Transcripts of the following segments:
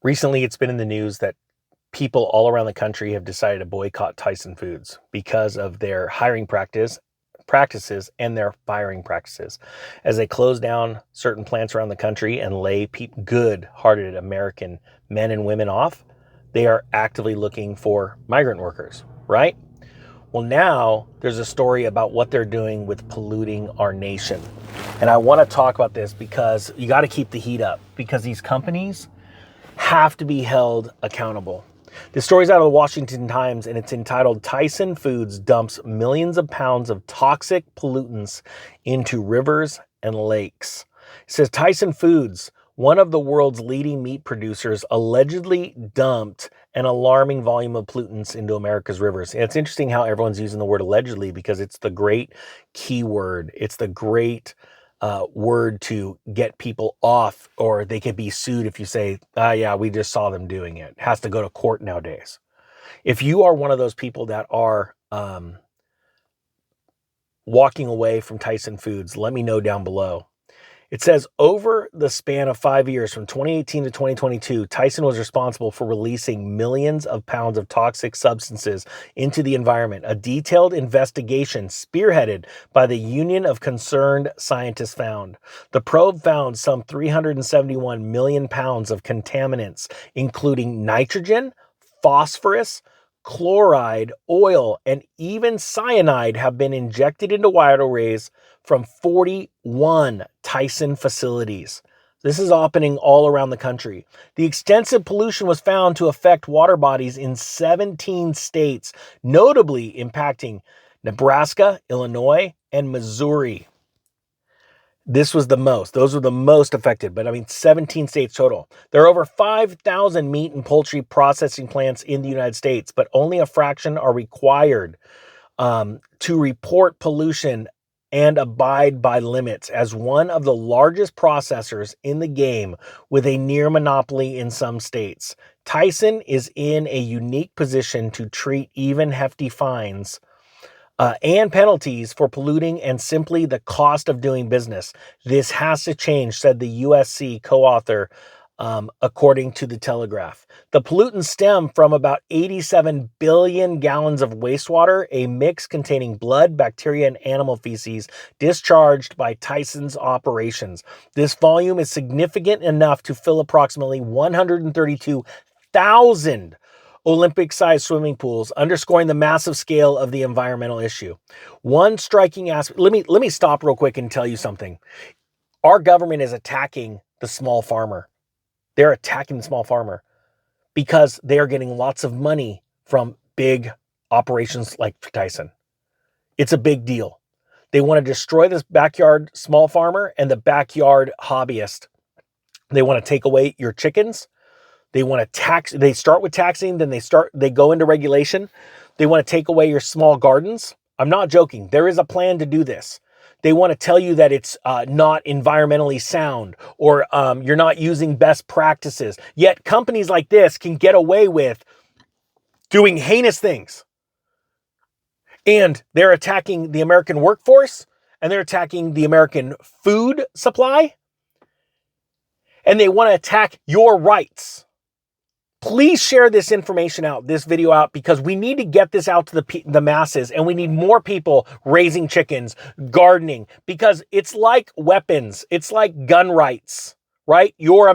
Recently, it's been in the news that people all around the country have decided to boycott Tyson Foods because of their hiring practices and their firing practices. As they close down certain plants around the country and lay good-hearted American men and women off, they are actively looking for migrant workers, right? Well, now there's a story about what they're doing with polluting our nation. And I want to talk about this because you got to keep the heat up, because these companies have to be held accountable. This story's out of the Washington Times, and it's entitled "Tyson Foods Dumps Millions of Pounds of Toxic Pollutants into Rivers and Lakes." It says Tyson Foods, one of the world's leading meat producers, allegedly dumped an alarming volume of pollutants into America's rivers. And it's interesting how everyone's using the word allegedly, because it's the great keyword. It's the great word to get people off, or they could be sued if you say, yeah, we just saw them doing it. It has to go to court nowadays. If you are one of those people that are walking away from Tyson Foods, let me know down below. It says over the span of 5 years, from 2018 to 2022, Tyson was responsible for releasing millions of pounds of toxic substances into the environment. A detailed investigation spearheaded by the Union of Concerned Scientists found. The probe found some 371 million pounds of contaminants, including nitrogen, phosphorus, chloride, oil, and even cyanide have been injected into waterways from 41 Tyson facilities. This is happening all around the country. The extensive pollution was found to affect water bodies in 17 states, notably impacting Nebraska, Illinois, and Missouri. This was the most. Those were the most affected, but 17 states total. There are over 5,000 meat and poultry processing plants in the United States, but only a fraction are required to report pollution and abide by limits. As one of the largest processors in the game with a near monopoly in some states, Tyson is in a unique position to treat even hefty fines and penalties for polluting and simply the cost of doing business. This has to change, said the USC co-author, according to the Telegraph. The pollutants stem from about 87 billion gallons of wastewater, a mix containing blood, bacteria, and animal feces discharged by Tyson's operations. This volume is significant enough to fill approximately 132,000 Olympic-sized swimming pools, underscoring the massive scale of the environmental issue. One striking aspect, let me stop real quick and tell you something. Our government is attacking the small farmer. They're attacking the small farmer because they are getting lots of money from big operations like Tyson. It's a big deal. They want to destroy this backyard small farmer and the backyard hobbyist. They want to take away your chickens. They want to tax. They start with taxing, then they go into regulation. They want to take away your small gardens. I'm not joking. There is a plan to do this. They want to tell you that it's not environmentally sound, or you're not using best practices. Yet companies like this can get away with doing heinous things. And they're attacking the American workforce, and they're attacking the American food supply, and they want to attack your rights. Please share this information out, this video out, because we need to get this out to the masses, and we need more people raising chickens, gardening, because it's like weapons. It's like gun rights, right? Your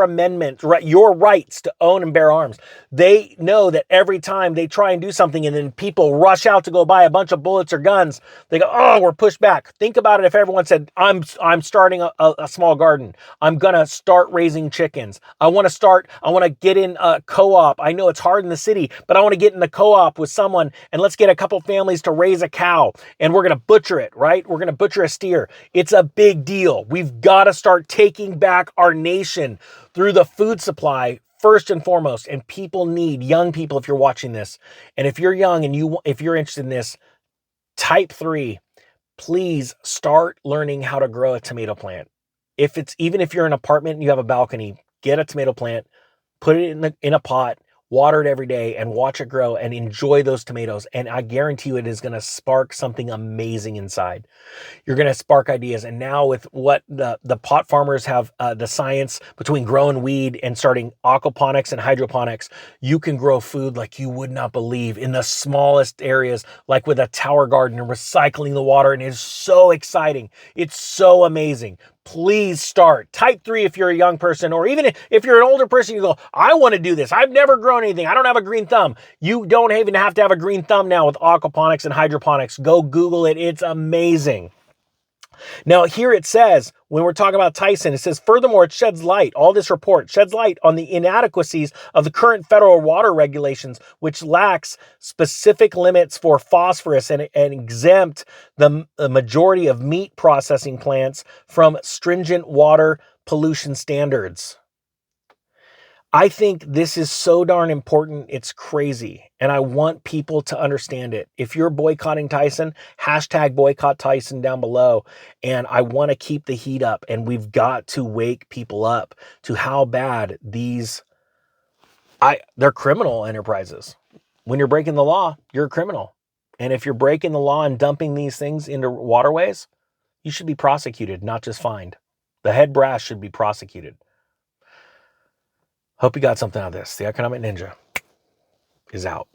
amendment, right? Your rights to own and bear arms. They know that every time they try and do something and then people rush out to go buy a bunch of bullets or guns, they go, oh, we're pushed back. Think about it if everyone said, I'm starting a small garden. I'm going to start raising chickens. I want to get in a co-op. I know it's hard in the city, but I want to get in the co-op with someone, and let's get a couple families to raise a cow, and we're going to butcher it, right? We're going to butcher a steer. It's a big deal. We've got to start taking back our nation through the food supply first and foremost. And people need, young people, if you're watching this, and if you're young and if you're interested in this, type 3, please start learning how to grow a tomato plant. Even if you're in an apartment and you have a balcony, get a tomato plant, put it in a pot, water it every day, and watch it grow and enjoy those tomatoes. And I guarantee you it is going to spark something amazing inside. You're going to spark ideas. And now with what the pot farmers have, the science between growing weed and starting aquaponics and hydroponics, you can grow food like you would not believe in the smallest areas, like with a tower garden and recycling the water. And it's so exciting. It's so amazing. Please start. Type 3 if you're a young person, or even if you're an older person, you go, I want to do this. I've never grown anything. I don't have a green thumb. You don't even have to have a green thumb now with aquaponics and hydroponics. Go Google it. It's amazing. Now, here it says, when we're talking about Tyson, it says, furthermore, it sheds light, all this report sheds light on the inadequacies of the current federal water regulations, which lacks specific limits for phosphorus and exempt the majority of meat processing plants from stringent water pollution standards. I think this is so darn important. It's crazy. And I want people to understand it. If you're boycotting Tyson, hashtag boycott Tyson down below. And I want to keep the heat up. And we've got to wake people up to how bad they're criminal enterprises. When you're breaking the law, you're a criminal. And if you're breaking the law and dumping these things into waterways, you should be prosecuted, not just fined. The head brass should be prosecuted. Hope you got something out of this. The Economic Ninja is out.